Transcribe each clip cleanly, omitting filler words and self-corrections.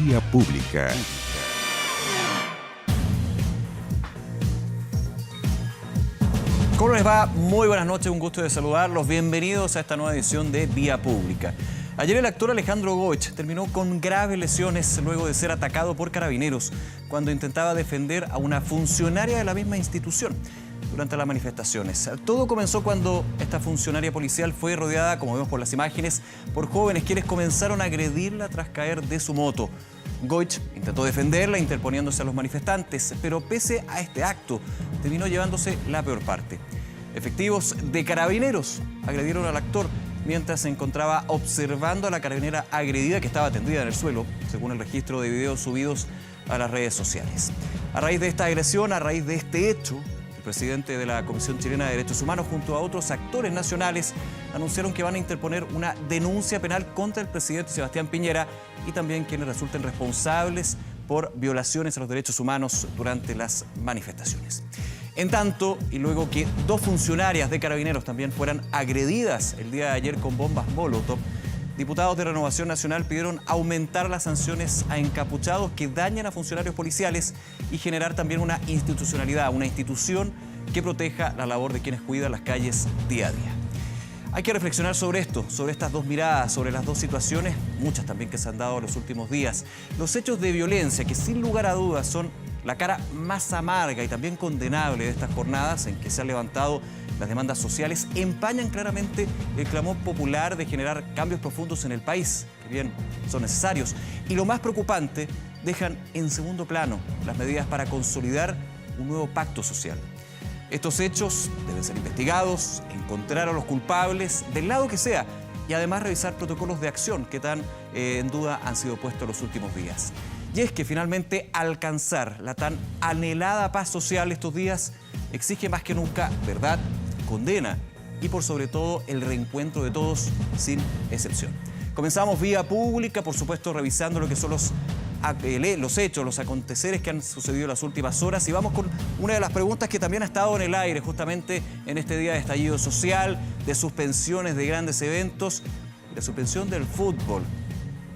Vía Pública. ¿Cómo les va? Muy buenas noches, un gusto de saludarlos. Bienvenidos a esta nueva edición de Vía Pública. Ayer el actor Alejandro Goich terminó con graves lesiones luego de ser atacado por carabineros cuando intentaba defender a una funcionaria de la misma institución durante las manifestaciones. Todo comenzó cuando esta funcionaria policial fue rodeada, como vemos por las imágenes, por jóvenes quienes comenzaron a agredirla tras caer de su moto. Goich intentó defenderla interponiéndose a los manifestantes, pero pese a este acto, terminó llevándose la peor parte. Efectivos de carabineros agredieron al actor mientras se encontraba observando a la carabinera agredida que estaba tendida en el suelo, según el registro de videos subidos a las redes sociales. A raíz de esta agresión, a raíz de este hecho, el presidente de la Comisión Chilena de Derechos Humanos junto a otros actores nacionales anunciaron que van a interponer una denuncia penal contra el presidente Sebastián Piñera y también quienes resulten responsables por violaciones a los derechos humanos durante las manifestaciones. En tanto, y luego que dos funcionarias de carabineros también fueran agredidas el día de ayer con bombas Molotov, diputados de Renovación Nacional pidieron aumentar las sanciones a encapuchados que dañan a funcionarios policiales y generar también una institucionalidad, una institución que proteja la labor de quienes cuidan las calles día a día. Hay que reflexionar sobre esto, sobre estas dos miradas, sobre las dos situaciones, muchas también que se han dado en los últimos días. Los hechos de violencia que sin lugar a dudas son la cara más amarga y también condenable de estas jornadas en que se han levantado las demandas sociales, empañan claramente el clamor popular de generar cambios profundos en el país, que bien son necesarios. Y lo más preocupante, dejan en segundo plano las medidas para consolidar un nuevo pacto social. Estos hechos deben ser investigados, encontrar a los culpables, del lado que sea, y además revisar protocolos de acción que tan en duda han sido puestos en los últimos días. Y es que finalmente alcanzar la tan anhelada paz social estos días exige más que nunca verdad, condena y por sobre todo el reencuentro de todos sin excepción. Comenzamos Vía Pública, por supuesto revisando lo que son los hechos, los aconteceres que han sucedido en las últimas horas y vamos con una de las preguntas que también ha estado en el aire justamente en este día de estallido social, de suspensiones de grandes eventos, de suspensión del fútbol.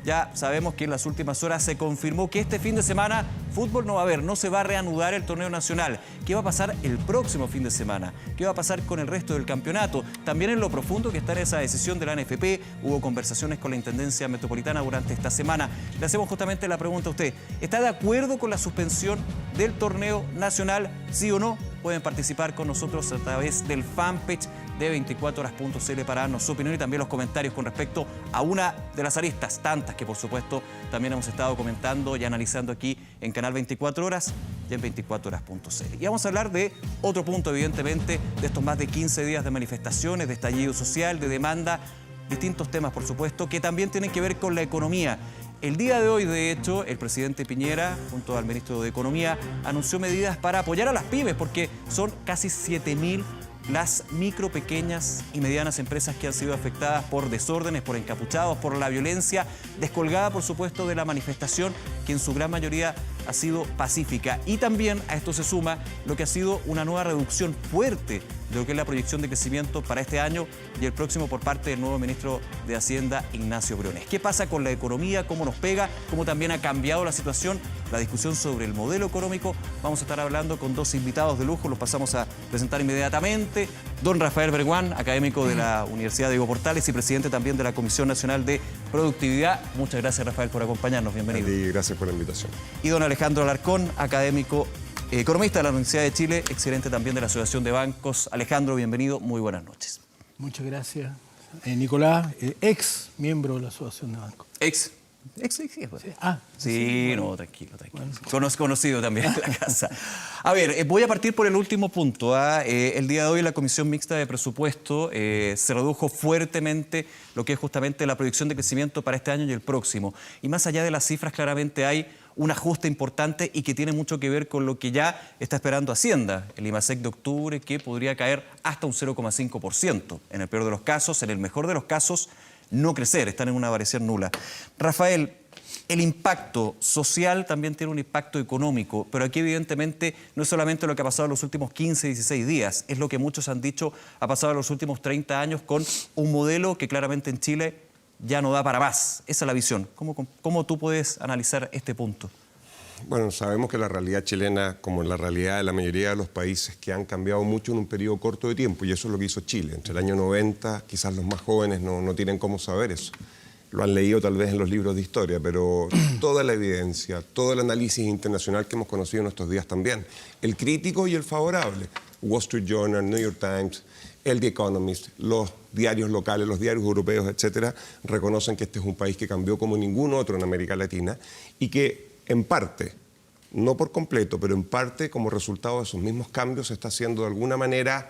Ya sabemos que en las últimas horas se confirmó que este fin de semana fútbol no va a haber, no se va a reanudar el torneo nacional. ¿Qué va a pasar el próximo fin de semana? ¿Qué va a pasar con el resto del campeonato? También en lo profundo que está en esa decisión de la NFP, hubo conversaciones con la Intendencia Metropolitana durante esta semana. Le hacemos justamente la pregunta a usted. ¿Está de acuerdo con la suspensión del torneo nacional? ¿Sí o no? Pueden participar con nosotros a través del fanpage de 24horas.cl para darnos su opinión y también los comentarios con respecto a una de las aristas, tantas que por supuesto también hemos estado comentando y analizando aquí en Canal 24 Horas y en 24horas.cl. Y vamos a hablar de otro punto, evidentemente, de estos más de 15 días de manifestaciones, de estallido social, de demanda, distintos temas, por supuesto, que también tienen que ver con la economía. El día de hoy, de hecho, el presidente Piñera, junto al ministro de Economía, anunció medidas para apoyar a las pymes, porque son casi 7.000 las micro, pequeñas y medianas empresas que han sido afectadas por desórdenes, por encapuchados, por la violencia, descolgada, por supuesto, de la manifestación, que en su gran mayoría ha sido pacífica. Y también a esto se suma lo que ha sido una nueva reducción fuerte de lo que es la proyección de crecimiento para este año y el próximo por parte del nuevo ministro de Hacienda, Ignacio Briones. ¿Qué pasa con la economía? ¿Cómo nos pega? ¿Cómo también ha cambiado la situación? La discusión sobre el modelo económico. Vamos a estar hablando con dos invitados de lujo, los pasamos a presentar inmediatamente. Don Rafael Berguán, académico de la Universidad Diego Portales y presidente también de la Comisión Nacional de Productividad. Muchas gracias, Rafael, por acompañarnos. Bienvenido. Y gracias por la invitación. Y don Alejandro Alarcón, académico, economista de la Universidad de Chile, excelente también de la Asociación de Bancos. Alejandro, bienvenido, muy buenas noches. Muchas gracias. Nicolás, ex miembro de la Asociación de Bancos. Ex. Sí, bueno. no, tranquilo. Bueno. Conocido también en la casa. A ver, voy a partir por el último punto. El día de hoy la Comisión Mixta de Presupuesto se redujo fuertemente lo que es justamente la proyección de crecimiento para este año y el próximo. Y más allá de las cifras, claramente hay un ajuste importante y que tiene mucho que ver con lo que ya está esperando Hacienda, el IMASEC de octubre, que podría caer hasta un 0,5%. En el peor de los casos, en el mejor de los casos, no crecer, están en una variación nula. Rafael, el impacto social también tiene un impacto económico, pero aquí evidentemente no es solamente lo que ha pasado en los últimos 15, 16 días, es lo que muchos han dicho ha pasado en los últimos 30 años con un modelo que claramente en Chile ya no da para más. Esa es la visión. ¿Cómo tú puedes analizar este punto? Bueno, sabemos que la realidad chilena, como la realidad de la mayoría de los países, que han cambiado mucho en un periodo corto de tiempo, y eso es lo que hizo Chile. Entre el año 90, quizás los más jóvenes no tienen cómo saber eso. Lo han leído tal vez en los libros de historia, pero toda la evidencia, todo el análisis internacional que hemos conocido en estos días también, el crítico y el favorable, Wall Street Journal, New York Times, el The Economist, los diarios locales, los diarios europeos, etcétera, reconocen que este es un país que cambió como ningún otro en América Latina y que en parte, no por completo, pero en parte como resultado de esos mismos cambios se está haciendo de alguna manera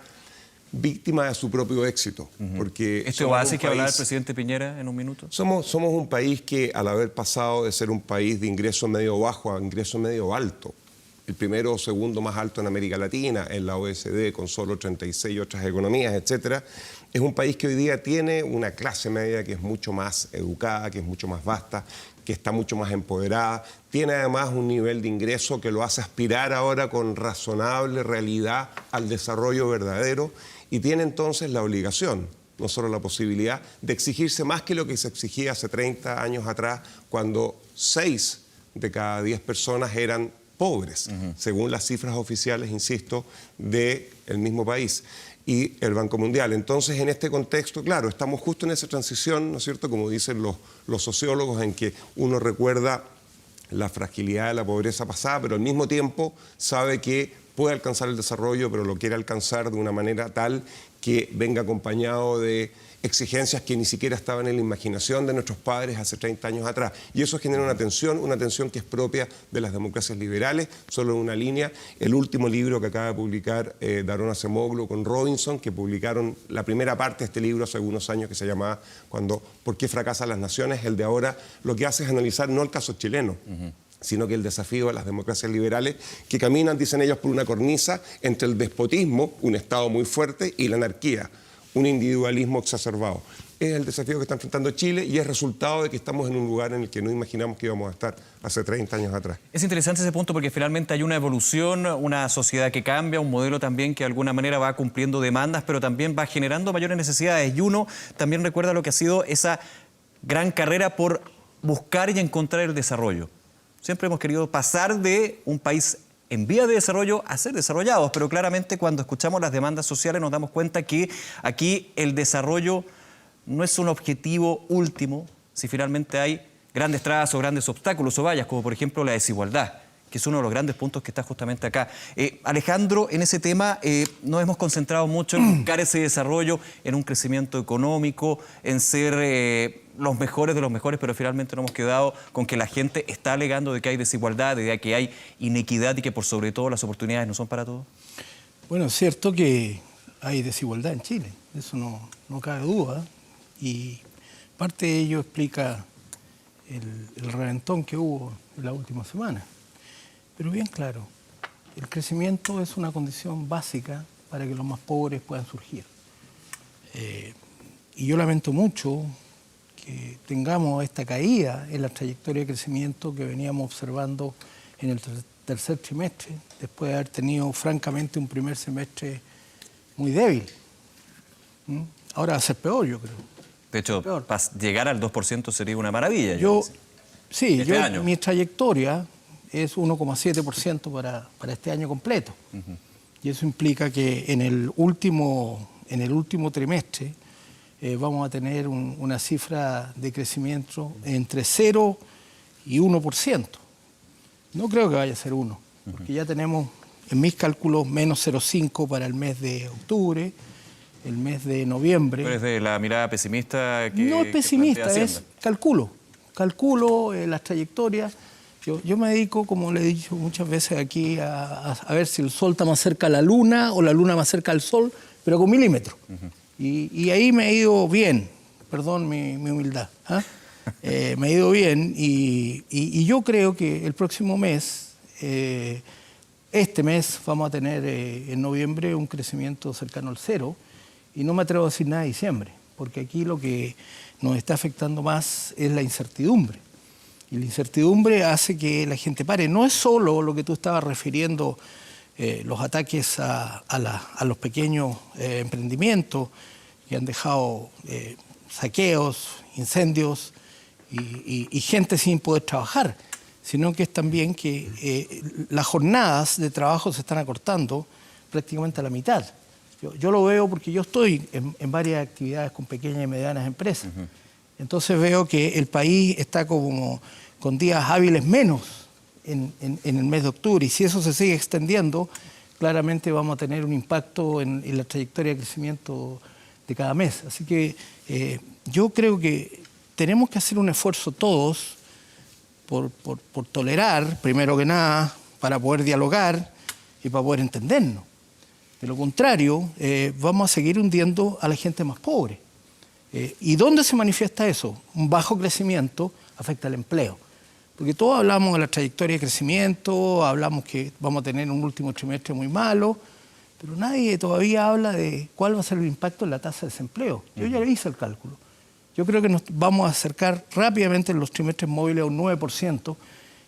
víctima de su propio éxito. Porque ¿Este oasis que hablaba el presidente Piñera en un minuto? Somos un país que al haber pasado de ser un país de ingreso medio bajo a ingreso medio alto, el primero o segundo más alto en América Latina, en la OECD, con solo 36 otras economías, etcétera, es un país que hoy día tiene una clase media que es mucho más educada, que es mucho más vasta, que está mucho más empoderada, tiene además un nivel de ingreso que lo hace aspirar ahora con razonable realidad al desarrollo verdadero y tiene entonces la obligación, no solo la posibilidad, de exigirse más que lo que se exigía hace 30 años atrás, cuando 6 de cada 10 personas eran pobres, según las cifras oficiales, insisto, del mismo país y el Banco Mundial. Entonces, en este contexto, claro, estamos justo en esa transición, ¿no es cierto?, como dicen los sociólogos, en que uno recuerda la fragilidad de la pobreza pasada, pero al mismo tiempo sabe que puede alcanzar el desarrollo, pero lo quiere alcanzar de una manera tal que venga acompañado de exigencias que ni siquiera estaban en la imaginación de nuestros padres hace 30 años atrás. Y eso genera una tensión que es propia de las democracias liberales, solo en una línea. El último libro que acaba de publicar Daron Acemoglu con Robinson, que publicaron la primera parte de este libro hace algunos años, que se llamaba ¿Por qué fracasan las naciones? El de ahora lo que hace es analizar no el caso chileno, sino que el desafío de las democracias liberales que caminan, dicen ellos, por una cornisa entre el despotismo, un Estado muy fuerte, y la anarquía, un individualismo exacerbado. Es el desafío que está enfrentando Chile y es resultado de que estamos en un lugar en el que no imaginamos que íbamos a estar hace 30 años atrás. Es interesante ese punto porque finalmente hay una evolución, una sociedad que cambia, un modelo también que de alguna manera va cumpliendo demandas, pero también va generando mayores necesidades. Y uno también recuerda lo que ha sido esa gran carrera por buscar y encontrar el desarrollo. Siempre hemos querido pasar de un país en vía de desarrollo a ser desarrollados, pero claramente cuando escuchamos las demandas sociales nos damos cuenta que aquí el desarrollo no es un objetivo último si finalmente hay grandes trabas o grandes obstáculos o vallas, como por ejemplo la desigualdad, que es uno de los grandes puntos que está justamente acá. Alejandro, en ese tema nos hemos concentrado mucho en buscar ese desarrollo, en un crecimiento económico, en ser los mejores de los mejores, pero finalmente nos hemos quedado con que la gente está alegando de que hay desigualdad, de que hay inequidad y que por sobre todo las oportunidades no son para todos. Bueno, es cierto que hay desigualdad en Chile, eso no cabe duda, y parte de ello explica el reventón que hubo en la última semana. Pero bien claro, el crecimiento es una condición básica para que los más pobres puedan surgir. Y yo lamento mucho que tengamos esta caída en la trayectoria de crecimiento que veníamos observando en el tercer trimestre, después de haber tenido francamente un primer semestre muy débil. Ahora va a ser peor, yo creo. De hecho, llegar al 2% sería una maravilla. Sí, mi trayectoria es 1,7% para este año completo. Y eso implica que en el último trimestre vamos a tener una cifra de crecimiento entre 0 y 1%. No creo que vaya a ser 1, porque ya tenemos, en mis cálculos, menos 0,5 para el mes de octubre, el mes de noviembre. ¿Pero es de la mirada pesimista que no es pesimista, es calculo las trayectorias. Yo me dedico, como le he dicho muchas veces aquí, a ver si el Sol está más cerca a la Luna o la Luna más cerca al Sol, pero con milímetros. Y ahí me ha ido bien, perdón mi humildad, me ha ido bien y yo creo que el próximo mes, este mes, vamos a tener en noviembre un crecimiento cercano al 0 y no me atrevo a decir nada de diciembre, porque aquí lo que nos está afectando más es la incertidumbre. Y la incertidumbre hace que la gente pare. No es solo lo que tú estabas refiriendo, los ataques a los pequeños emprendimientos que han dejado saqueos, incendios y gente sin poder trabajar, sino que es también que las jornadas de trabajo se están acortando prácticamente a la mitad. Yo lo veo porque yo estoy en varias actividades con pequeñas y medianas empresas. Entonces veo que el país está como con días hábiles menos en el mes de octubre, y si eso se sigue extendiendo, claramente vamos a tener un impacto en la trayectoria de crecimiento de cada mes. Así que yo creo que tenemos que hacer un esfuerzo todos por tolerar, primero que nada, para poder dialogar y para poder entendernos. De lo contrario, vamos a seguir hundiendo a la gente más pobre. ¿Y dónde se manifiesta eso? Un bajo crecimiento afecta al empleo. Porque todos hablamos de la trayectoria de crecimiento, hablamos que vamos a tener un último trimestre muy malo, pero nadie todavía habla de cuál va a ser el impacto en la tasa de desempleo. Yo ya le hice el cálculo. Yo creo que nos vamos a acercar rápidamente en los trimestres móviles a un 9%,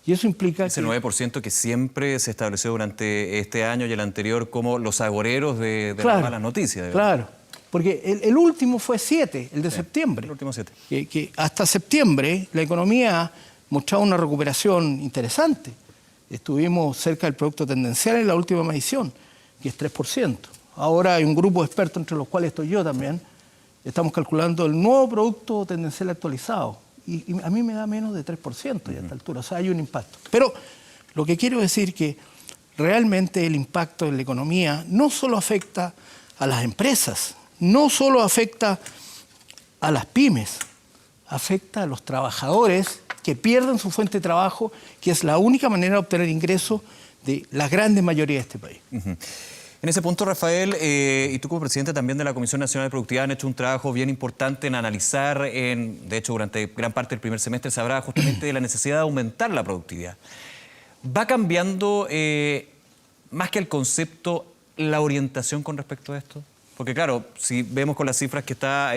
y eso implica ese 9% que siempre se estableció durante este año y el anterior como los agoreros de las malas noticias. Claro, porque el último fue 7, el de septiembre. El último 7. Que hasta septiembre la economía mostraba una recuperación interesante. Estuvimos cerca del producto tendencial en la última medición, que es 3%. Ahora hay un grupo de expertos, entre los cuales estoy yo también, estamos calculando el nuevo producto tendencial actualizado. Y a mí me da menos de 3% ya a esta altura, o sea, hay un impacto. Pero lo que quiero decir es que realmente el impacto en la economía no solo afecta a las empresas, no solo afecta a las pymes, afecta a los trabajadores que pierden su fuente de trabajo, que es la única manera de obtener ingresos de la grande mayoría de este país. En ese punto, Rafael, y tú como presidente también de la Comisión Nacional de Productividad han hecho un trabajo bien importante en analizar, de hecho durante gran parte del primer semestre se hablaba justamente de la necesidad de aumentar la productividad. ¿Va cambiando, más que el concepto, la orientación con respecto a esto? Porque claro, si vemos con las cifras que está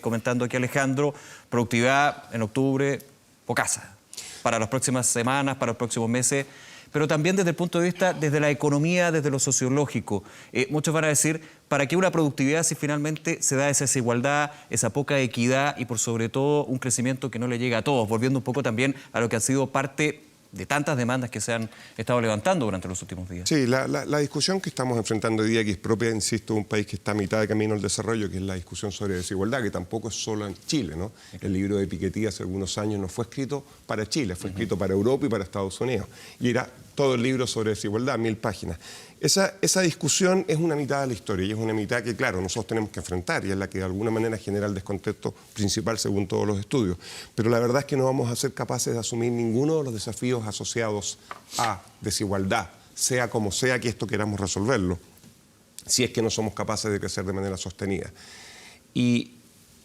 comentando aquí Alejandro, productividad en octubre, pocasa, para las próximas semanas, para los próximos meses, pero también desde el punto de vista, desde la economía, desde lo sociológico. Muchos van a decir, ¿para qué una productividad si finalmente se da esa desigualdad, esa poca equidad y por sobre todo un crecimiento que no le llega a todos? Volviendo un poco también a lo que ha sido parte de tantas demandas que se han estado levantando durante los últimos días. Sí, la discusión que estamos enfrentando hoy día, que es propia, insisto, de un país que está a mitad de camino al desarrollo, que es la discusión sobre desigualdad, que tampoco es solo en Chile, ¿no? El libro de Piketty hace algunos años no fue escrito para Chile, fue escrito para Europa y para Estados Unidos. Y era todo el libro sobre desigualdad, 1000 páginas. Esa discusión es una mitad de la historia y es una mitad que, claro, nosotros tenemos que enfrentar y es la que de alguna manera genera el descontento principal según todos los estudios. Pero la verdad es que no vamos a ser capaces de asumir ninguno de los desafíos asociados a desigualdad, sea como sea que esto queramos resolverlo, si es que no somos capaces de crecer de manera sostenida. Y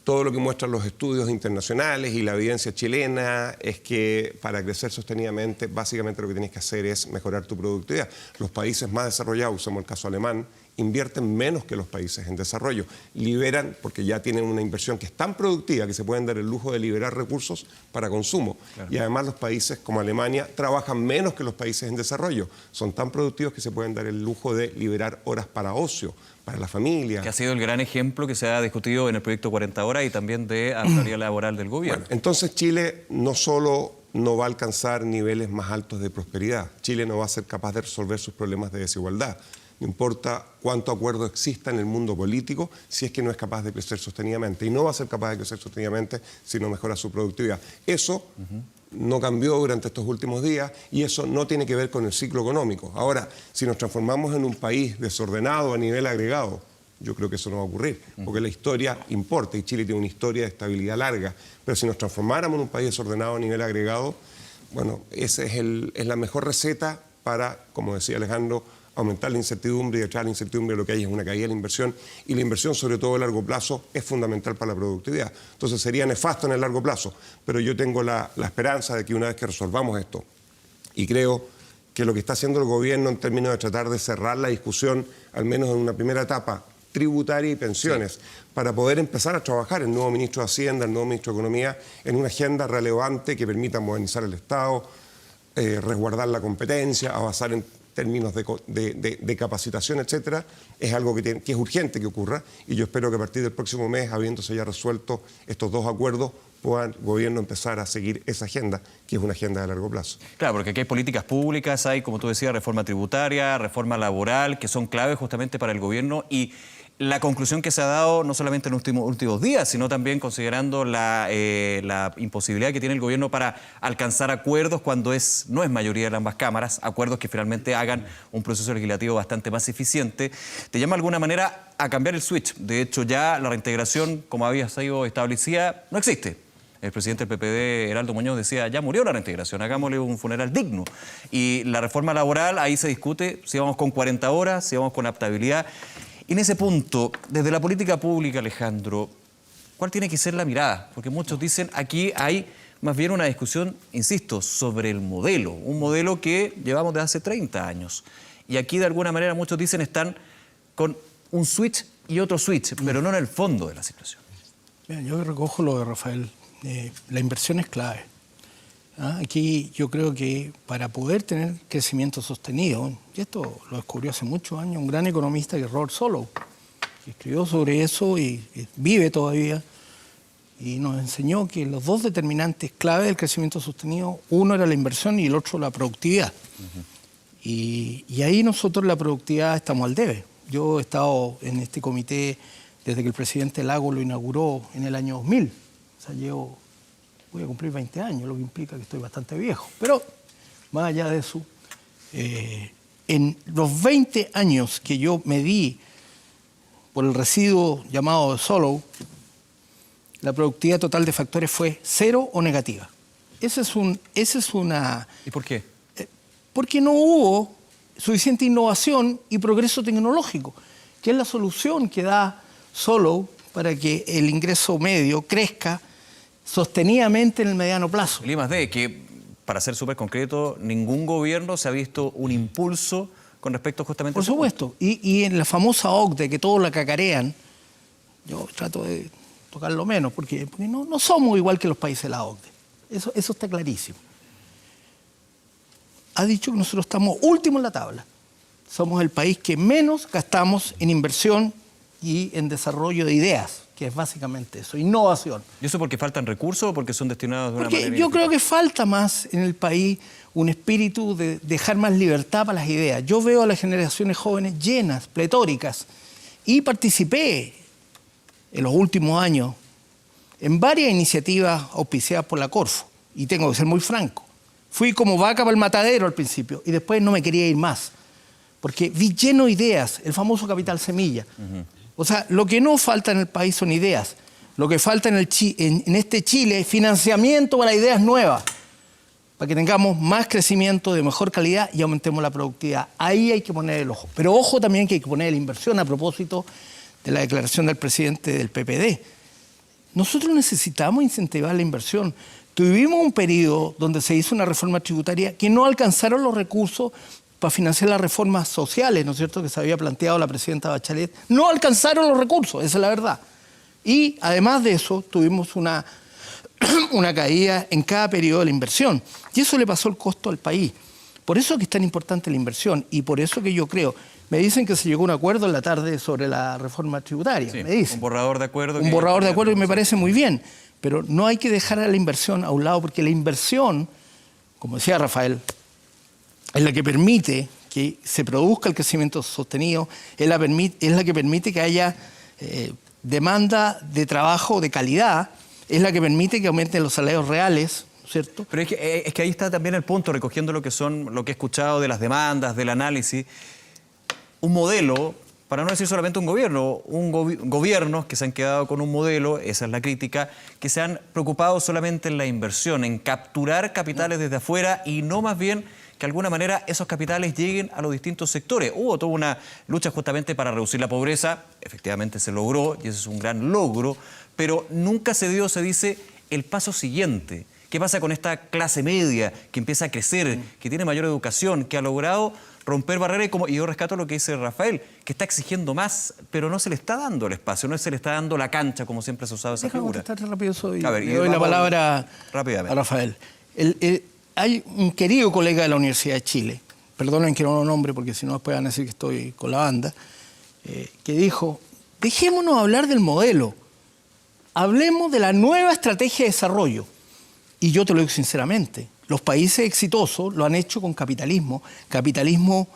todo lo que muestran los estudios internacionales y la evidencia chilena es que para crecer sostenidamente, básicamente lo que tienes que hacer es mejorar tu productividad. Los países más desarrollados, usamos el caso alemán, invierten menos que los países en desarrollo. Liberan, porque ya tienen una inversión que es tan productiva que se pueden dar el lujo de liberar recursos para consumo. Claro. Y además los países como Alemania trabajan menos que los países en desarrollo. Son tan productivos que se pueden dar el lujo de liberar horas para ocio, para la familia. Que ha sido el gran ejemplo que se ha discutido en el proyecto 40 horas y también de autonomía laboral del gobierno. Bueno, entonces Chile no solo no va a alcanzar niveles más altos de prosperidad, Chile no va a ser capaz de resolver sus problemas de desigualdad. No importa cuánto acuerdo exista en el mundo político, si es que no es capaz de crecer sostenidamente. Y no va a ser capaz de crecer sostenidamente si no mejora su productividad. Eso no cambió durante estos últimos días y eso no tiene que ver con el ciclo económico. Ahora, si nos transformamos en un país desordenado a nivel agregado, yo creo que eso no va a ocurrir, porque la historia importa y Chile tiene una historia de estabilidad larga. Pero si nos transformáramos en un país desordenado a nivel agregado, bueno, esa es la mejor receta para, como decía Alejandro, aumentar la incertidumbre y detrás de la incertidumbre lo que hay es una caída de la inversión y la inversión, sobre todo a largo plazo, es fundamental para la productividad. Entonces sería nefasto en el largo plazo, pero yo tengo la esperanza de que una vez que resolvamos esto, y creo que lo que está haciendo el gobierno en términos de tratar de cerrar la discusión, al menos en una primera etapa, tributaria y pensiones, para poder empezar a trabajar el nuevo ministro de Hacienda, el nuevo ministro de Economía, en una agenda relevante que permita modernizar el Estado, resguardar la competencia, avanzar en términos de capacitación, etcétera, es algo que es urgente que ocurra, y yo espero que a partir del próximo mes, habiéndose ya resuelto estos dos acuerdos, pueda el gobierno empezar a seguir esa agenda, que es una agenda de largo plazo. Claro, porque aquí hay políticas públicas, hay, como tú decías, reforma tributaria, reforma laboral, que son claves justamente para el gobierno, y la conclusión que se ha dado no solamente en los últimos días, sino también considerando la imposibilidad que tiene el gobierno para alcanzar acuerdos cuando no es mayoría de ambas cámaras, acuerdos que finalmente hagan un proceso legislativo bastante más eficiente, te llama de alguna manera a cambiar el switch. De hecho, ya la reintegración, como había sido establecida, no existe. El presidente del PPD, Heraldo Muñoz, decía, ya murió la reintegración, hagámosle un funeral digno. Y la reforma laboral, ahí se discute si vamos con 40 horas, si vamos con adaptabilidad. Y en ese punto, desde la política pública, Alejandro, ¿cuál tiene que ser la mirada? Porque muchos dicen, aquí hay más bien una discusión, insisto, sobre el modelo. Un modelo que llevamos de hace 30 años. Y aquí, de alguna manera, muchos dicen están con un switch y otro switch, pero no en el fondo de la situación. Bien, yo recojo lo de Rafael. La inversión es clave. Aquí yo creo que para poder tener crecimiento sostenido, y esto lo descubrió hace muchos años un gran economista que es Robert Solow, que escribió sobre eso y vive todavía, y nos enseñó que los dos determinantes clave del crecimiento sostenido, uno era la inversión y el otro la productividad. Y ahí nosotros la productividad estamos al debe. Yo he estado en este comité desde que el presidente Lagos lo inauguró en el año 2000. O sea, voy a cumplir 20 años, lo que implica que estoy bastante viejo. Pero, más allá de eso, en los 20 años que yo medí por el residuo llamado Solow, la productividad total de factores fue 0 o negativa. Esa es una... ¿Y por qué? Porque no hubo suficiente innovación y progreso tecnológico, que es la solución que da Solow para que el ingreso medio crezca sostenidamente en el mediano plazo. El I+D, que para ser súper concreto, ningún gobierno se ha visto un impulso con respecto justamente a eso. Por supuesto, y en la famosa OCDE, que todos la cacarean, yo trato de tocarlo menos, porque no somos igual que los países de la OCDE. Eso está clarísimo. Ha dicho que nosotros estamos últimos en la tabla. Somos el país que menos gastamos en inversión y en desarrollo de ideas, que es básicamente eso, innovación. ¿Y eso porque faltan recursos o porque son destinados de una manera? Yo creo que falta más en el país un espíritu de dejar más libertad para las ideas. Yo veo a las generaciones jóvenes llenas, pletóricas, y participé en los últimos años en varias iniciativas auspiciadas por la Corfo, y tengo que ser muy franco. Fui como vaca para el matadero al principio, y después no me quería ir más, porque vi lleno de ideas, el famoso capital semilla. O sea, lo que no falta en el país son ideas. Lo que falta en este Chile es financiamiento para ideas nuevas, para que tengamos más crecimiento de mejor calidad y aumentemos la productividad. Ahí hay que poner el ojo. Pero ojo también que hay que poner la inversión a propósito de la declaración del presidente del PPD. Nosotros necesitamos incentivar la inversión. Tuvimos un periodo donde se hizo una reforma tributaria que no alcanzaron los recursos para financiar las reformas sociales, ¿no es cierto?, que se había planteado la presidenta Bachelet. No alcanzaron los recursos, esa es la verdad. Y además de eso, tuvimos una caída en cada periodo de la inversión. Y eso le pasó el costo al país. Por eso que es tan importante la inversión y por eso que yo creo... Me dicen que se llegó a un acuerdo en la tarde sobre la reforma tributaria. Sí, me dicen. Un borrador de acuerdo. Un borrador de acuerdo que me parece muy bien. Pero no hay que dejar a la inversión a un lado, porque la inversión, como decía Rafael, es la que permite que se produzca el crecimiento sostenido, es la que permite que haya demanda de trabajo de calidad, es la que permite que aumenten los salarios reales, ¿cierto? Pero es que ahí está también el punto, recogiendo lo que he escuchado de las demandas, del análisis. Un modelo, para no decir solamente un gobierno, gobiernos que se han quedado con un modelo, esa es la crítica, que se han preocupado solamente en la inversión, en capturar capitales desde afuera y no más bien que de alguna manera esos capitales lleguen a los distintos sectores. Hubo toda una lucha justamente para reducir la pobreza, efectivamente se logró y ese es un gran logro, pero nunca se dice, el paso siguiente. ¿Qué pasa con esta clase media que empieza a crecer, que tiene mayor educación, que ha logrado romper barreras y yo rescato lo que dice Rafael, que está exigiendo más, pero no se le está dando el espacio, no se le está dando la cancha como siempre se ha usado esa figura? Le doy la palabra a Rafael. Hay un querido colega de la Universidad de Chile, perdonen que no lo nombre porque si no después van a decir que estoy con la banda, que dijo, dejémonos hablar del modelo, hablemos de la nueva estrategia de desarrollo. Y yo te lo digo sinceramente, los países exitosos lo han hecho con capitalismo. Capitalismo,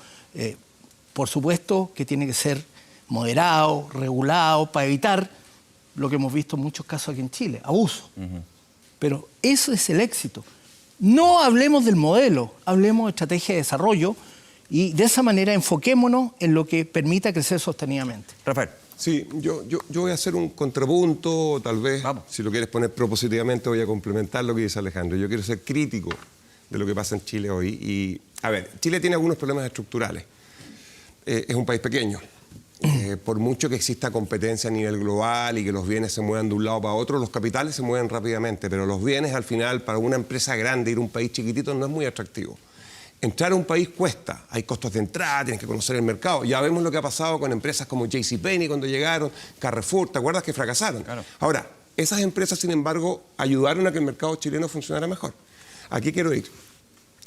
por supuesto, que tiene que ser moderado, regulado, para evitar lo que hemos visto en muchos casos aquí en Chile, abuso. Pero eso es el éxito. No hablemos del modelo, hablemos de estrategia de desarrollo y de esa manera enfoquémonos en lo que permita crecer sostenidamente. Rafael. Sí, yo voy a hacer un contrapunto, tal vez, si lo quieres poner propositivamente, voy a complementar lo que dice Alejandro. Yo quiero ser crítico de lo que pasa en Chile hoy. Y, a ver, Chile tiene algunos problemas estructurales. Es un país pequeño. Por mucho que exista competencia a nivel global y que los bienes se muevan de un lado para otro, los capitales se mueven rápidamente, pero los bienes al final, para una empresa grande, ir a un país chiquitito no es muy atractivo. Entrar a un país cuesta, hay costos de entrada, tienes que conocer el mercado. Ya vemos lo que ha pasado con empresas como JCPenney cuando llegaron, Carrefour, ¿te acuerdas que fracasaron? Claro. Ahora, esas empresas, sin embargo, ayudaron a que el mercado chileno funcionara mejor. Aquí quiero ir.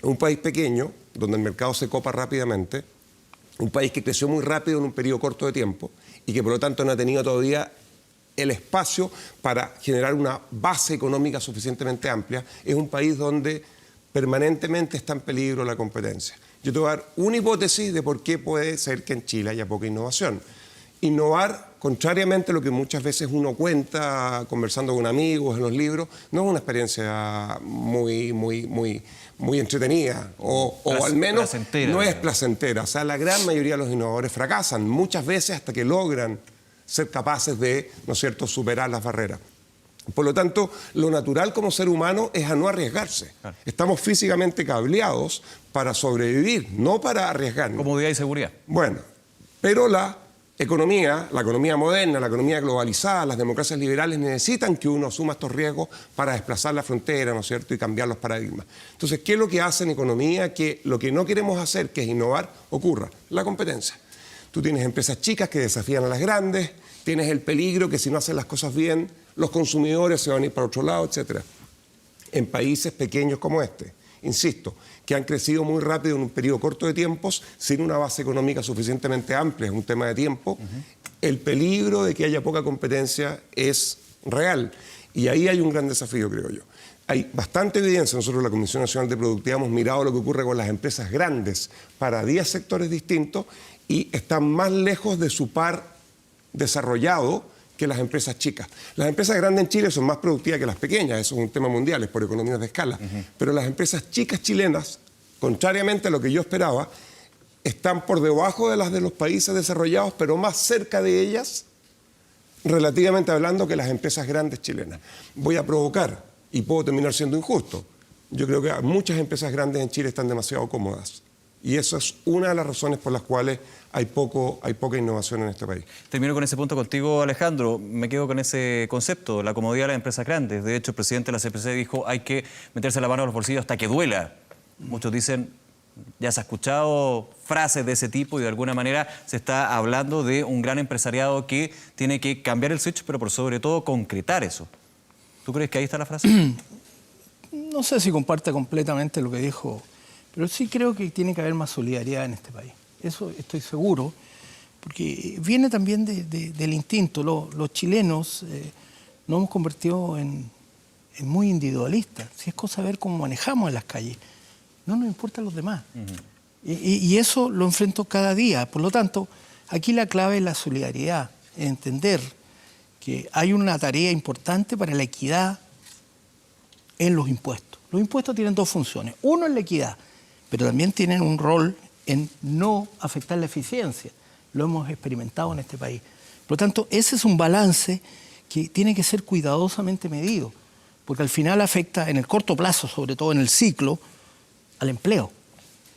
Un país pequeño, donde el mercado se copa rápidamente, un país que creció muy rápido en un periodo corto de tiempo y que por lo tanto no ha tenido todavía el espacio para generar una base económica suficientemente amplia, es un país donde permanentemente está en peligro la competencia. Yo te voy a dar una hipótesis de por qué puede ser que en Chile haya poca innovación. Innovar, contrariamente a lo que muchas veces uno cuenta conversando con amigos en los libros, no es una experiencia muy entretenida o al menos no es placentera. O sea, la gran mayoría de los innovadores fracasan muchas veces hasta que logran ser capaces de, ¿no es cierto?, superar las barreras. Por lo tanto, lo natural como ser humano es a no arriesgarse. Claro. Estamos físicamente cableados para sobrevivir, no para arriesgarnos. Comodidad y seguridad. Bueno, pero la economía moderna, la economía globalizada, las democracias liberales necesitan que uno asuma estos riesgos para desplazar la frontera, ¿no es cierto?, y cambiar los paradigmas. Entonces, ¿qué es lo que hace en economía? Que lo que no queremos hacer, que es innovar, ocurra. La competencia. Tú tienes empresas chicas que desafían a las grandes, tienes el peligro que si no hacen las cosas bien, los consumidores se van a ir para otro lado, etc. En países pequeños como este, insisto, que han crecido muy rápido en un periodo corto de tiempos, sin una base económica suficientemente amplia, es un tema de tiempo, el peligro de que haya poca competencia es real. Y ahí hay un gran desafío, creo yo. Hay bastante evidencia, nosotros en la Comisión Nacional de Productividad hemos mirado lo que ocurre con las empresas grandes para 10 sectores distintos y están más lejos de su par desarrollado que las empresas chicas. Las empresas grandes en Chile son más productivas que las pequeñas, eso es un tema mundial, es por economías de escala. Pero las empresas chicas chilenas, contrariamente a lo que yo esperaba, están por debajo de las de los países desarrollados, pero más cerca de ellas, relativamente hablando, que las empresas grandes chilenas. Voy a provocar, y puedo terminar siendo injusto, yo creo que muchas empresas grandes en Chile están demasiado cómodas. Y eso es una de las razones por las cuales hay poca innovación en este país. Termino con ese punto contigo, Alejandro. Me quedo con ese concepto, la comodidad de las empresas grandes. De hecho, el presidente de la CPC dijo hay que meterse la mano a los bolsillos hasta que duela. Muchos dicen, ya se ha escuchado frases de ese tipo y de alguna manera se está hablando de un gran empresariado que tiene que cambiar el switch, pero por sobre todo concretar eso. ¿Tú crees que ahí está la frase? No sé si comparte completamente lo que dijo, pero sí creo que tiene que haber más solidaridad en este país. Eso estoy seguro, porque viene también del instinto. Los chilenos nos hemos convertido en muy individualistas. Si es cosa de ver cómo manejamos en las calles, no nos importan los demás. Y eso lo enfrento cada día. Por lo tanto, aquí la clave es la solidaridad, entender que hay una tarea importante para la equidad en los impuestos. Los impuestos tienen dos funciones. Uno es la equidad, pero también tienen un rol en no afectar la eficiencia. Lo hemos experimentado en este país. Por lo tanto, ese es un balance que tiene que ser cuidadosamente medido, porque al final afecta en el corto plazo, sobre todo en el ciclo, al empleo.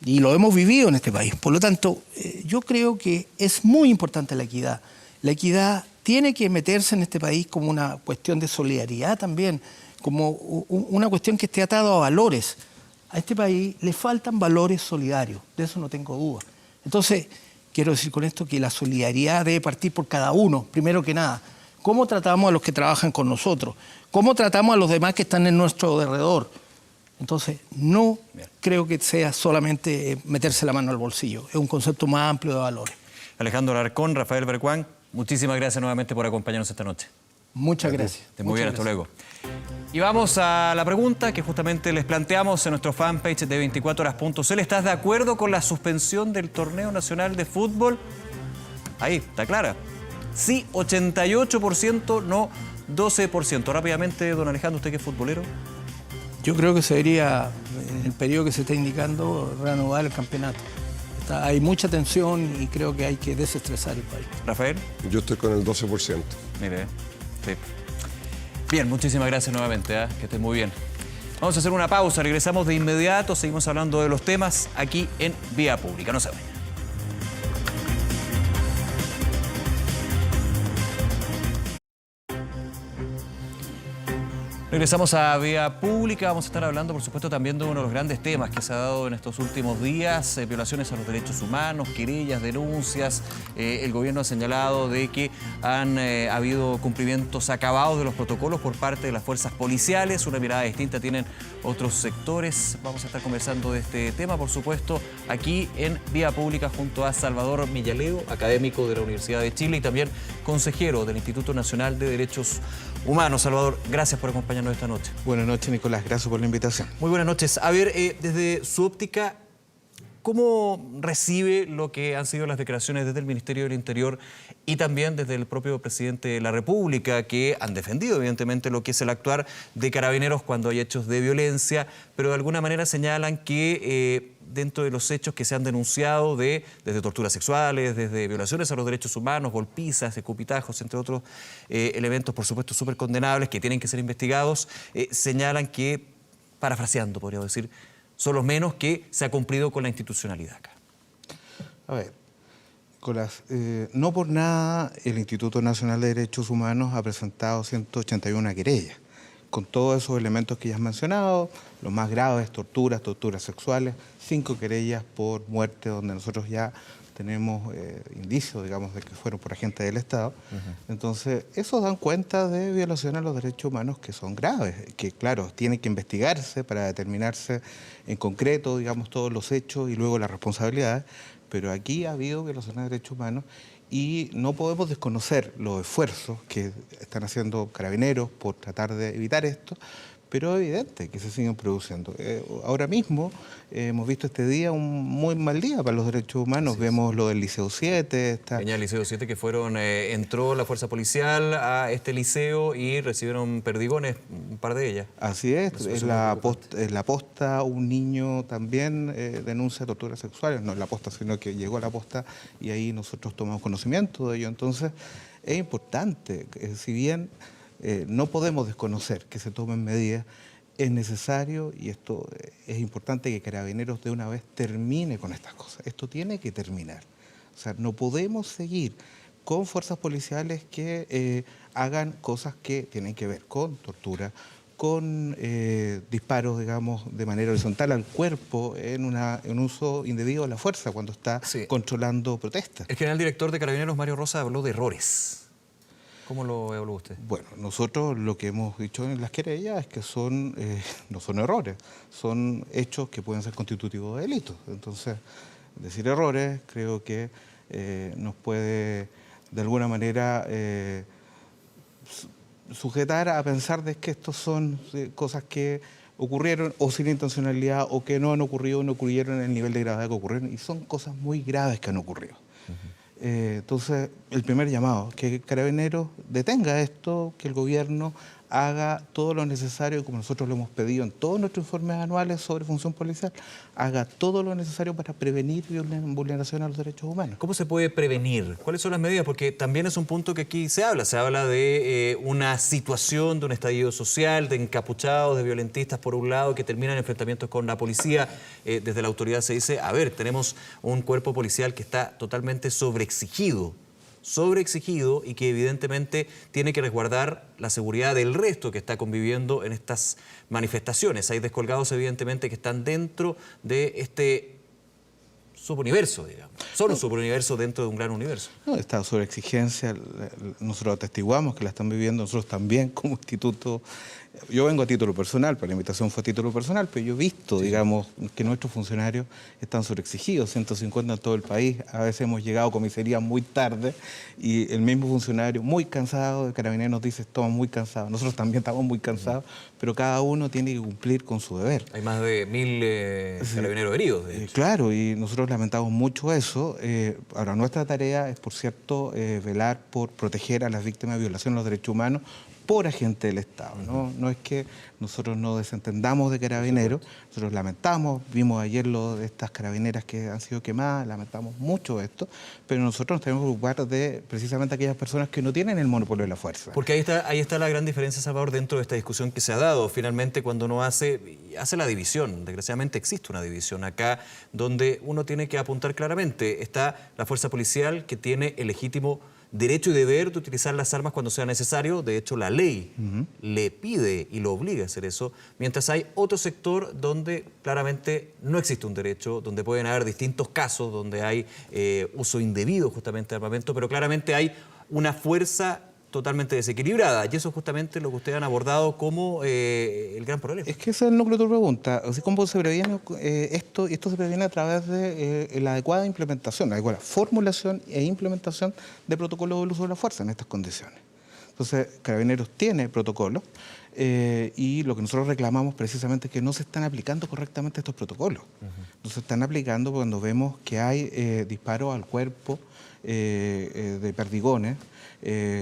Y lo hemos vivido en este país. Por lo tanto, yo creo que es muy importante la equidad. La equidad tiene que meterse en este país como una cuestión de solidaridad también, como una cuestión que esté atada a valores. A este país le faltan valores solidarios, de eso no tengo duda. Entonces, quiero decir con esto que la solidaridad debe partir por cada uno, primero que nada. ¿Cómo tratamos a los que trabajan con nosotros? ¿Cómo tratamos a los demás que están en nuestro alrededor? Entonces, no creo que sea solamente meterse la mano al bolsillo. Es un concepto más amplio de valores. Alejandro Alarcón, Rafael Bercuán, muchísimas gracias nuevamente por acompañarnos esta noche. Muchas gracias. Muy bien, hasta luego. Y vamos a la pregunta que justamente les planteamos en nuestro fanpage de 24horas.cl. ¿Estás de acuerdo con la suspensión del Torneo Nacional de Fútbol? Ahí, está clara. Sí, 88%, no 12%. Rápidamente, don Alejandro, ¿usted que es futbolero? Yo creo que se debería, en el periodo que se está indicando, reanudar el campeonato. Hay mucha tensión y creo que hay que desestresar el país. Rafael. Yo estoy con el 12%. Mire, sí. Bien, muchísimas gracias nuevamente, que estén muy bien. Vamos a hacer una pausa, regresamos de inmediato, seguimos hablando de los temas aquí en Vía Pública. No se vayan. Regresamos a Vía Pública, vamos a estar hablando por supuesto también de uno de los grandes temas que se ha dado en estos últimos días, violaciones a los derechos humanos, querellas, denuncias. El gobierno ha señalado de que han habido cumplimientos acabados de los protocolos por parte de las fuerzas policiales, una mirada distinta tienen otros sectores. Vamos a estar conversando de este tema, por supuesto, aquí en Vía Pública junto a Salvador Millaleo, académico de la Universidad de Chile y también consejero del Instituto Nacional de Derechos Humanos. Salvador, gracias por acompañarnos esta noche. Buenas noches, Nicolás. Gracias por la invitación. Muy buenas noches. A ver, desde su óptica, ¿cómo recibe lo que han sido las declaraciones desde el Ministerio del Interior y también desde el propio presidente de la República, que han defendido evidentemente lo que es el actuar de Carabineros cuando hay hechos de violencia, pero de alguna manera señalan que dentro de los hechos que se han denunciado desde torturas sexuales, desde violaciones a los derechos humanos, golpizas, escupitajos, entre otros elementos, por supuesto, súper condenables que tienen que ser investigados, señalan que, parafraseando, podríamos decir, son los menos que se ha cumplido con la institucionalidad acá. A ver, Nicolás, no por nada el Instituto Nacional de Derechos Humanos ha presentado 181 querellas, con todos esos elementos que ya has mencionado, los más graves, torturas sexuales, 5 querellas por muerte, donde nosotros ya tenemos indicios, digamos, de que fueron por agentes del Estado. Entonces, esos dan cuenta de violaciones a los derechos humanos que son graves, que claro, tienen que investigarse para determinarse en concreto, digamos, todos los hechos y luego las responsabilidades, pero aquí ha habido violaciones de derechos humanos y no podemos desconocer los esfuerzos que están haciendo Carabineros por tratar de evitar esto, pero es evidente que se siguen produciendo. Ahora mismo hemos visto este día un muy mal día para los derechos humanos. Vemos lo del Liceo 7. Peña Liceo 7 que entró la fuerza policial a este liceo y recibieron perdigones, un par de ellas. Así es, en la posta un niño también denuncia torturas sexuales, no en la posta, sino que llegó a la posta y ahí nosotros tomamos conocimiento de ello. Entonces es importante, si bien no podemos desconocer que se tomen medidas, es necesario, y esto es importante, que Carabineros de una vez termine con estas cosas. Esto tiene que terminar. O sea, no podemos seguir con fuerzas policiales que hagan cosas que tienen que ver con tortura, con disparos, digamos, de manera horizontal al cuerpo en uso indebido de la fuerza cuando está controlando protestas. El general director de Carabineros, Mario Rosa, habló de errores. ¿Cómo lo evaluó usted? Bueno, nosotros lo que hemos dicho en las querellas es que no son errores, son hechos que pueden ser constitutivos de delitos. Entonces, decir errores creo que nos puede de alguna manera sujetar a pensar de que estos son cosas que ocurrieron o sin intencionalidad o que no han ocurrido, no ocurrieron en el nivel de gravedad que ocurrieron, y son cosas muy graves que han ocurrido. Entonces, el primer llamado, que Carabineros detenga esto, que el gobierno haga todo lo necesario, como nosotros lo hemos pedido en todos nuestros informes anuales sobre función policial, haga todo lo necesario para prevenir vulneración a los derechos humanos. ¿Cómo se puede prevenir? ¿Cuáles son las medidas? Porque también es un punto que aquí se habla de una situación de un estallido social, de encapuchados, de violentistas por un lado, que terminan enfrentamientos con la policía. Desde la autoridad se dice, a ver, tenemos un cuerpo policial que está totalmente sobreexigido y que evidentemente tiene que resguardar la seguridad del resto que está conviviendo en estas manifestaciones. Hay descolgados evidentemente que están dentro de este subuniverso, digamos. Son un subuniverso dentro de un gran universo. No, esta sobreexigencia, nosotros atestiguamos que la están viviendo nosotros también como instituto Yo vengo a título personal, pero la invitación fue a título personal, pero yo he visto, digamos, que nuestros funcionarios están sobreexigidos, 150 en todo el país. A veces hemos llegado a comisaría muy tarde y el mismo funcionario, muy cansado, de Carabineros nos dice, estamos muy cansados. Nosotros también estamos muy cansados, pero cada uno tiene que cumplir con su deber. Hay más de 1000 carabineros heridos, de hecho. Claro, y nosotros lamentamos mucho eso. Ahora, nuestra tarea es, por cierto, velar por proteger a las víctimas de violación de los derechos humanos por agente del Estado, ¿no? No es que nosotros nos desentendamos de Carabineros, nosotros lamentamos, vimos ayer lo de estas carabineras que han sido quemadas, lamentamos mucho esto, pero nosotros nos tenemos que ocupar de precisamente aquellas personas que no tienen el monopolio de la fuerza. Porque ahí está la gran diferencia, Salvador, dentro de esta discusión que se ha dado. Finalmente, cuando uno hace la división, desgraciadamente existe una división acá, donde uno tiene que apuntar claramente. Está la fuerza policial que tiene el legítimo derecho y deber de utilizar las armas cuando sea necesario. De hecho, la ley le pide y lo obliga a hacer eso, mientras hay otro sector donde claramente no existe un derecho, donde pueden haber distintos casos, donde hay uso indebido justamente de armamento, pero claramente hay una fuerza totalmente desequilibrada, y eso es justamente lo que ustedes han abordado como el gran problema. Es que ese es el núcleo de tu pregunta. O sea, ¿cómo se previene esto? Y esto se previene a través de la adecuada implementación, la adecuada formulación e implementación de protocolos del uso de la fuerza en estas condiciones. Entonces, Carabineros tiene protocolos y lo que nosotros reclamamos precisamente es que no se están aplicando correctamente estos protocolos. No se están aplicando cuando vemos que hay disparos al cuerpo de perdigones,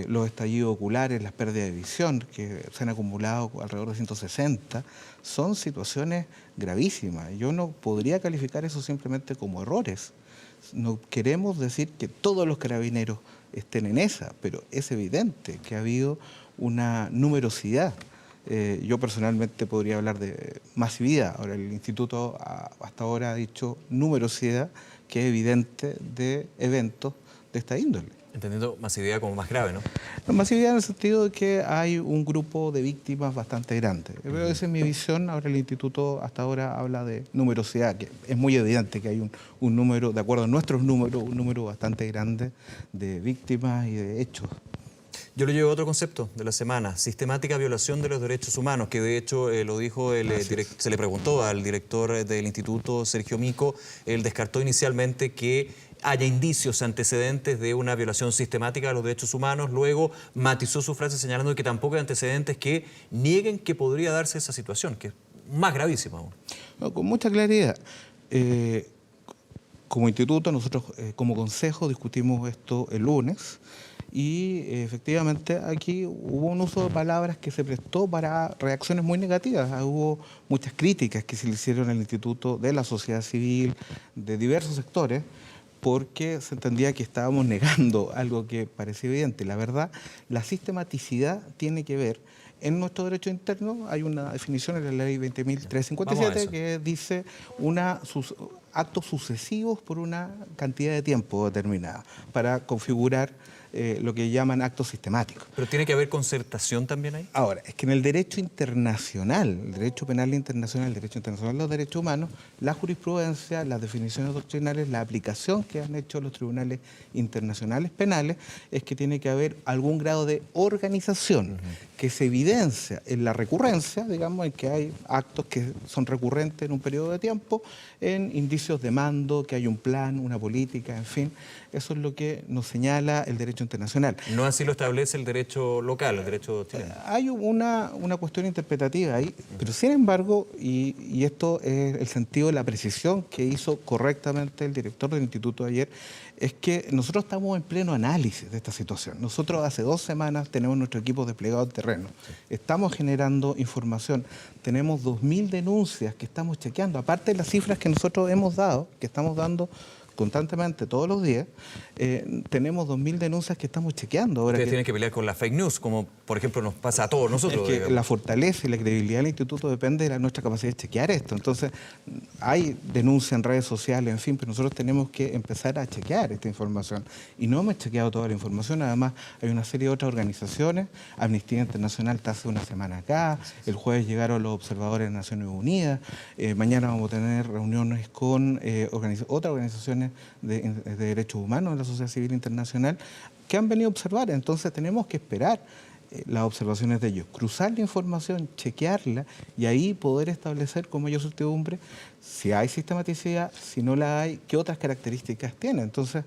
los estallidos oculares, las pérdidas de visión, que se han acumulado alrededor de 160, son situaciones gravísimas. Yo no podría calificar eso simplemente como errores. No queremos decir que todos los carabineros estén en esa, pero es evidente que ha habido una numerosidad. Yo personalmente podría hablar de masividad. Ahora, el instituto hasta ahora ha dicho numerosidad, que es evidente, de eventos de esta índole. Entendiendo masividad como más grave, ¿no? Masividad en el sentido de que hay un grupo de víctimas bastante grande. Pero esa es mi visión. Ahora el instituto hasta ahora habla de numerosidad, que es muy evidente que hay un número, de acuerdo a nuestros números, un número bastante grande de víctimas y de hechos. Yo le llevo otro concepto de la semana, sistemática violación de los derechos humanos, que de hecho lo dijo, se le preguntó al director del instituto, Sergio Mico. Él descartó inicialmente que haya indicios, antecedentes de una violación sistemática de los derechos humanos. Luego matizó su frase señalando que tampoco hay antecedentes que nieguen que podría darse esa situación, que es más gravísima aún. No, con mucha claridad. Como instituto, nosotros como consejo discutimos esto el lunes y efectivamente aquí hubo un uso de palabras que se prestó para reacciones muy negativas. Hubo muchas críticas que se le hicieron al instituto, de la sociedad civil, de diversos sectores, porque se entendía que estábamos negando algo que parecía evidente. La verdad, la sistematicidad tiene que ver, en nuestro derecho interno hay una definición en la ley 20.357 que dice actos sucesivos por una cantidad de tiempo determinada para configurar lo que llaman actos sistemáticos. ¿Pero tiene que haber concertación también ahí? Ahora, es que en el derecho internacional, el derecho penal internacional, el derecho internacional de los derechos humanos, la jurisprudencia, las definiciones doctrinales, la aplicación que han hecho los tribunales internacionales penales, es que tiene que haber algún grado de organización que se evidencia en la recurrencia, digamos, en que hay actos que son recurrentes en un periodo de tiempo, en indicios de mando, que hay un plan, una política, en fin. Eso es lo que nos señala el derecho internacional. No así lo establece el derecho local, el derecho chileno. Hay una cuestión interpretativa ahí, pero sin embargo, y esto es el sentido de la precisión que hizo correctamente el director del instituto ayer, es que nosotros estamos en pleno análisis de esta situación. Nosotros hace 2 semanas tenemos nuestro equipo desplegado en terreno. Estamos generando información. Tenemos 2000 denuncias que estamos chequeando. Aparte de las cifras que nosotros hemos dado, que estamos dando constantemente todos los días, tenemos 2000 denuncias que estamos chequeando. Ahora Ustedes tienen que pelear con la fake news, como por ejemplo nos pasa a todos nosotros. Es que la fortaleza y la credibilidad del instituto depende de nuestra capacidad de chequear esto. Entonces, hay denuncias en redes sociales, en fin, pero nosotros tenemos que empezar a chequear esta información. Y no hemos chequeado toda la información. Además, hay una serie de otras organizaciones. Amnistía Internacional está hace una semana acá. El jueves llegaron los observadores de Naciones Unidas. Mañana vamos a tener reuniones con otras organizaciones de derechos humanos de la sociedad civil internacional que han venido a observar. Entonces tenemos que esperar las observaciones de ellos, cruzar la información, chequearla y ahí poder establecer con mayor certidumbre si hay sistematicidad, si no la hay, qué otras características tiene. Entonces,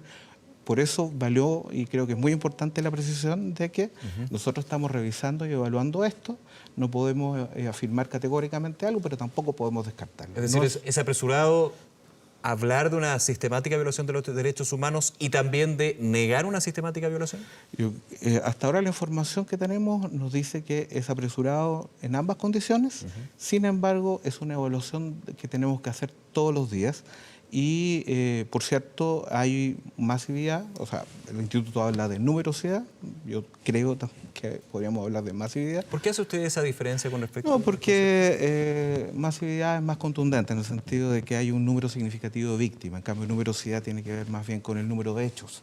por eso valió, y creo que es muy importante la precisión de que nosotros estamos revisando y evaluando esto. No podemos afirmar categóricamente algo, pero tampoco podemos descartarlo. Es decir, ¿es apresurado hablar de una sistemática violación de los derechos humanos y también de negar una sistemática violación? Hasta ahora la información que tenemos nos dice que es apresurado en ambas condiciones. Sin embargo, es una evaluación que tenemos que hacer todos los días. Y, por cierto, hay masividad, o sea, el instituto habla de numerosidad, yo creo que podríamos hablar de masividad. ¿Por qué hace usted esa diferencia con respecto a...? No, porque masividad es más contundente en el sentido de que hay un número significativo de víctimas, en cambio numerosidad tiene que ver más bien con el número de hechos.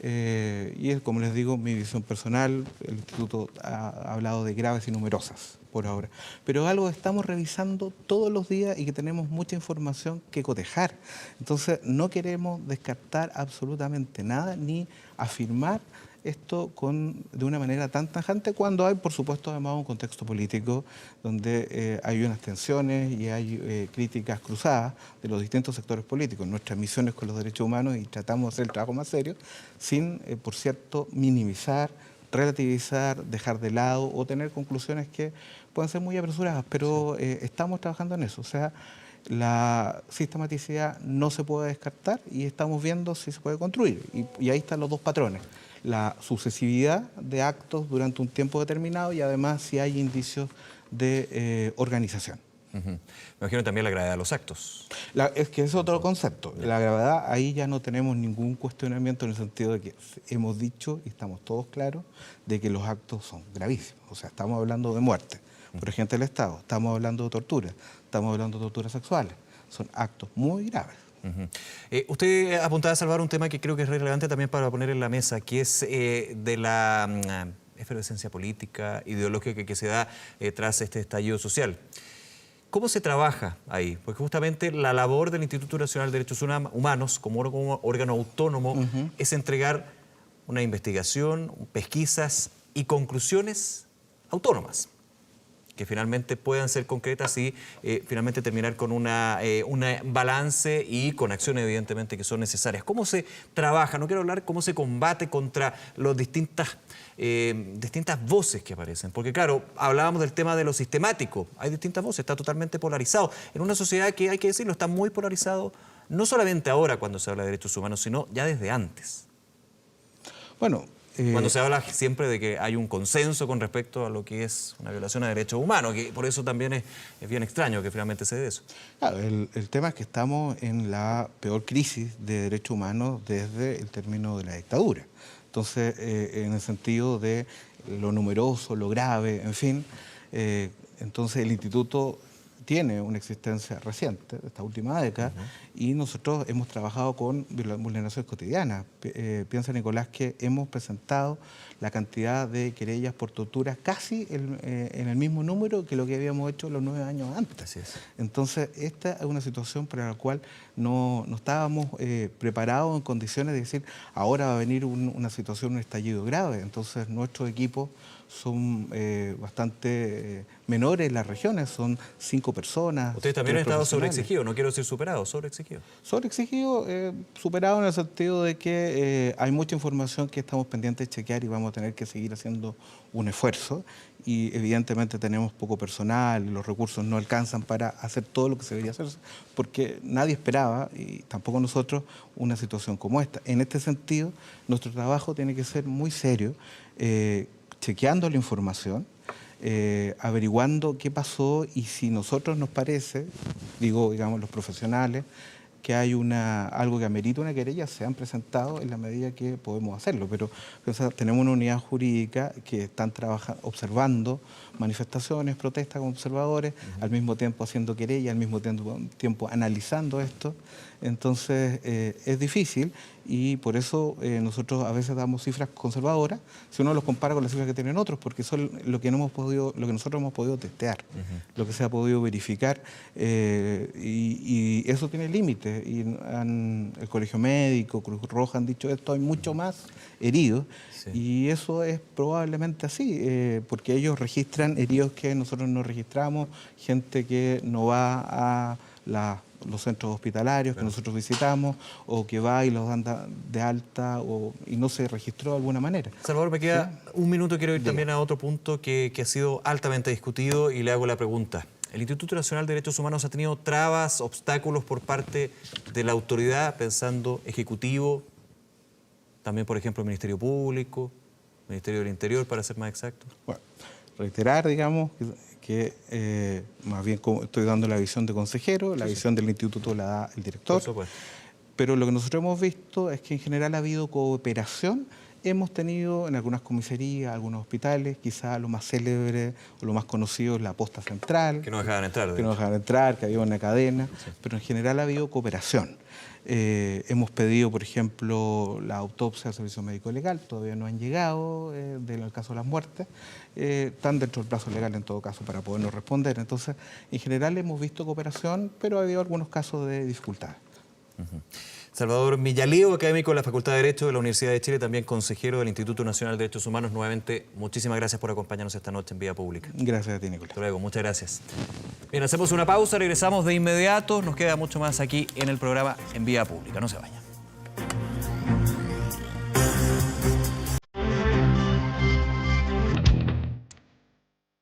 Y es, como les digo, mi visión personal, el instituto ha hablado de graves y numerosas por ahora. Pero algo que estamos revisando todos los días y que tenemos mucha información que cotejar. Entonces, no queremos descartar absolutamente nada ni afirmar esto de una manera tan tajante cuando hay, por supuesto, además un contexto político donde hay unas tensiones y hay críticas cruzadas de los distintos sectores políticos. Nuestras misiones con los derechos humanos y tratamos de hacer el trabajo más serio sin, por cierto, minimizar, relativizar, dejar de lado o tener conclusiones que pueden ser muy apresuradas, pero estamos trabajando en eso. O sea, la sistematicidad no se puede descartar y estamos viendo si se puede construir. Y ahí están los dos patrones. La sucesividad de actos durante un tiempo determinado y además si hay indicios de organización. Me imagino también la gravedad de los actos. Es que es otro concepto. La gravedad, ahí ya no tenemos ningún cuestionamiento en el sentido de que hemos dicho y estamos todos claros de que los actos son gravísimos. O sea, estamos hablando de muerte por agente del Estado, estamos hablando de tortura, estamos hablando de torturas sexuales. Son actos muy graves. Usted apuntaba a salvar un tema que creo que es relevante también para poner en la mesa, que es de la efervescencia política, ideológica que se da tras este estallido social. ¿Cómo se trabaja ahí? Porque justamente la labor del Instituto Nacional de Derechos Humanos como órgano autónomo es entregar una investigación, pesquisas y conclusiones autónomas que finalmente puedan ser concretas y finalmente terminar con un balance y con acciones evidentemente que son necesarias. ¿Cómo se trabaja? No quiero hablar cómo se combate contra las distintas voces que aparecen. Porque claro, hablábamos del tema de lo sistemático. Hay distintas voces, está totalmente polarizado. En una sociedad que, hay que decirlo, está muy polarizado, no solamente ahora cuando se habla de derechos humanos, sino ya desde antes. Bueno, cuando se habla siempre de que hay un consenso con respecto a lo que es una violación a derechos humanos, que por eso también es bien extraño que finalmente se dé eso. Claro, el tema es que estamos en la peor crisis de derechos humanos desde el término de la dictadura. Entonces, en el sentido de lo numeroso, lo grave, en fin, entonces el instituto tiene una existencia reciente, de esta última década, y nosotros hemos trabajado con vulneraciones cotidianas. Piensa, Nicolás, que hemos presentado la cantidad de querellas por tortura casi en el mismo número que lo que habíamos hecho los 9 años antes. Así es. Entonces, esta es una situación para la cual no estábamos preparados en condiciones de decir, ahora va a venir una situación, un estallido grave. Entonces, nuestros equipos son bastante menores en las regiones, son 5 personas. Ustedes también han estado sobreexigidos, no quiero decir superados, sobreexigidos. Sobreexigidos, superados en el sentido de que hay mucha información que estamos pendientes de chequear y vamos a tener que seguir haciendo un esfuerzo. Y evidentemente tenemos poco personal, los recursos no alcanzan para hacer todo lo que se debería hacer, porque nadie esperaba, y tampoco nosotros, una situación como esta. En este sentido, nuestro trabajo tiene que ser muy serio, chequeando la información, averiguando qué pasó y si nosotros nos parece, digamos los profesionales, que hay algo que amerita una querella, se han presentado en la medida que podemos hacerlo. Pero tenemos una unidad jurídica que están observando manifestaciones, protestas con observadores, al mismo tiempo haciendo querella, al mismo tiempo analizando esto. Entonces es difícil y por eso nosotros a veces damos cifras conservadoras si uno los compara con las cifras que tienen otros, porque son lo que nosotros hemos podido testear, lo que se ha podido verificar y eso tiene límite. antes, y el Colegio Médico, Cruz Roja han dicho esto, hay mucho más heridos, y eso es probablemente así, porque ellos registran heridos que nosotros no registramos, gente que no va a los centros hospitalarios que nosotros visitamos, o que va y los dan de alta y no se registró de alguna manera. Salvador, me queda un minuto, quiero ir también a otro punto que ha sido altamente discutido y le hago la pregunta. ¿El Instituto Nacional de Derechos Humanos ha tenido trabas, obstáculos por parte de la autoridad, pensando ejecutivo, también por ejemplo el Ministerio Público, Ministerio del Interior, para ser más exacto? Bueno, reiterar, digamos, que más bien estoy dando la visión de consejero, la visión del instituto la da el director. Por supuesto. Pero lo que nosotros hemos visto es que en general ha habido cooperación. Hemos tenido en algunas comisarías, algunos hospitales, quizás lo más célebre o lo más conocido es la posta central. Que no dejaban entrar. Que no dejaban entrar, que había una cadena, pero en general ha habido cooperación. Hemos pedido, por ejemplo, la autopsia al servicio médico legal, todavía no han llegado, del caso de las muertes, están dentro del plazo legal en todo caso para podernos responder. Entonces, en general hemos visto cooperación, pero ha habido algunos casos de dificultad. Salvador Villalío, académico de la Facultad de Derecho de la Universidad de Chile, también consejero del Instituto Nacional de Derechos Humanos. Nuevamente, muchísimas gracias por acompañarnos esta noche en Vía Pública. Gracias a ti, Nicolás. Hasta luego, muchas gracias. Bien, hacemos una pausa, regresamos de inmediato. Nos queda mucho más aquí en el programa en Vía Pública. No se vayan.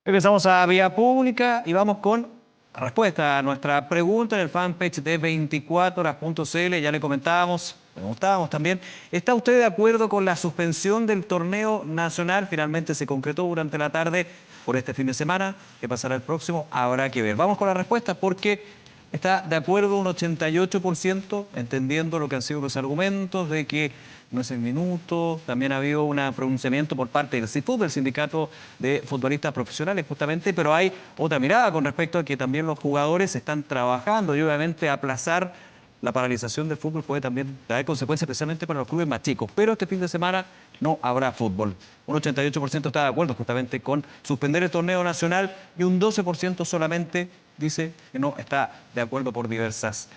Regresamos a Vía Pública y vamos con la respuesta a nuestra pregunta en el fanpage de 24horas.cl. Ya le comentábamos, preguntábamos también, ¿está usted de acuerdo con la suspensión del torneo nacional? Finalmente se concretó durante la tarde por este fin de semana. ¿Qué pasará el próximo? Habrá que ver. Vamos con la respuesta porque está de acuerdo un 88%, entendiendo lo que han sido los argumentos de que no es el minuto. También ha habido un pronunciamiento por parte del CIFUT, del Sindicato de Futbolistas Profesionales, justamente, pero hay otra mirada con respecto a que también los jugadores están trabajando y obviamente aplazar la paralización del fútbol puede también traer consecuencias, especialmente para los clubes más chicos. Pero este fin de semana no habrá fútbol. Un 88% está de acuerdo justamente con suspender el torneo nacional y un 12% solamente dice que no está de acuerdo por diversas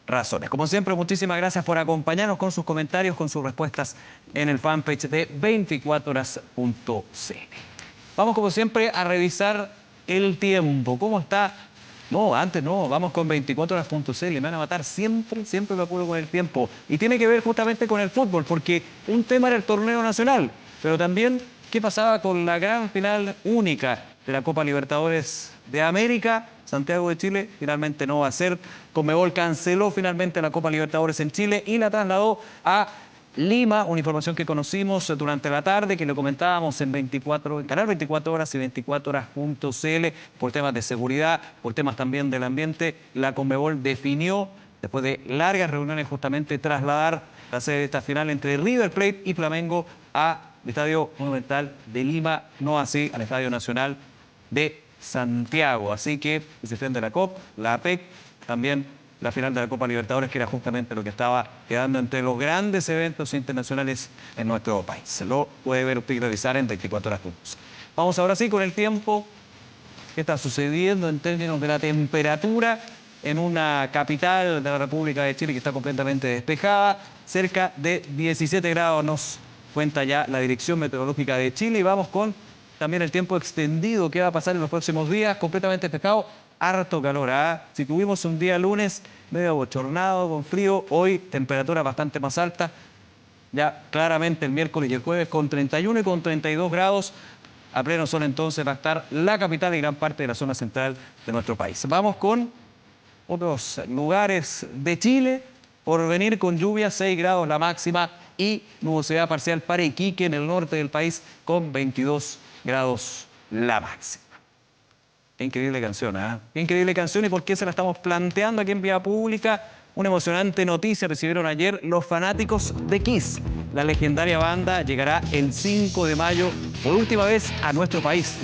razones. Como siempre, muchísimas gracias por acompañarnos con sus comentarios, con sus respuestas en el fanpage de 24horas.cl. Vamos, como siempre, a revisar el tiempo. ¿Cómo está? No, antes no, vamos con 24horas.cl. Me van a matar, siempre me apuro con el tiempo. Y tiene que ver justamente con el fútbol, porque un tema era el torneo nacional, pero también qué pasaba con la gran final única de la Copa Libertadores de América. Santiago de Chile finalmente no va a ser. Conmebol canceló finalmente la Copa Libertadores en Chile y la trasladó a Lima, una información que conocimos durante la tarde, que le comentábamos en Canal 24 Horas y 24horas.cl, por temas de seguridad, por temas también del ambiente. La Conmebol definió, después de largas reuniones, justamente trasladar la sede de esta final entre River Plate y Flamengo al Estadio Monumental de Lima, no así al Estadio Nacional de Santiago. Así que se extiende la COP, la APEC, también la final de la Copa Libertadores, que era justamente lo que estaba quedando entre los grandes eventos internacionales en nuestro país. Lo puede ver usted y revisar en 24 horas. Vamos ahora sí con el tiempo. ¿Qué está sucediendo en términos de la temperatura en una capital de la República de Chile que está completamente despejada? Cerca de 17 grados nos cuenta ya la Dirección Meteorológica de Chile. Y vamos con también el tiempo extendido que va a pasar en los próximos días, completamente despejado. Harto calor. Si tuvimos un día lunes medio bochornado, con frío, hoy temperatura bastante más alta. Ya claramente el miércoles y el jueves con 31 y con 32 grados. A pleno sol entonces va a estar la capital y gran parte de la zona central de nuestro país. Vamos con otros lugares de Chile. Por venir con lluvia, 6 grados la máxima y nubosidad parcial para Iquique en el norte del país con 22 grados la máxima. Qué increíble canción, ¿eh? Qué increíble canción, y por qué se la estamos planteando aquí en Vía Pública. Una emocionante noticia recibieron ayer los fanáticos de Kiss. La legendaria banda llegará el 5 de mayo por última vez a nuestro país.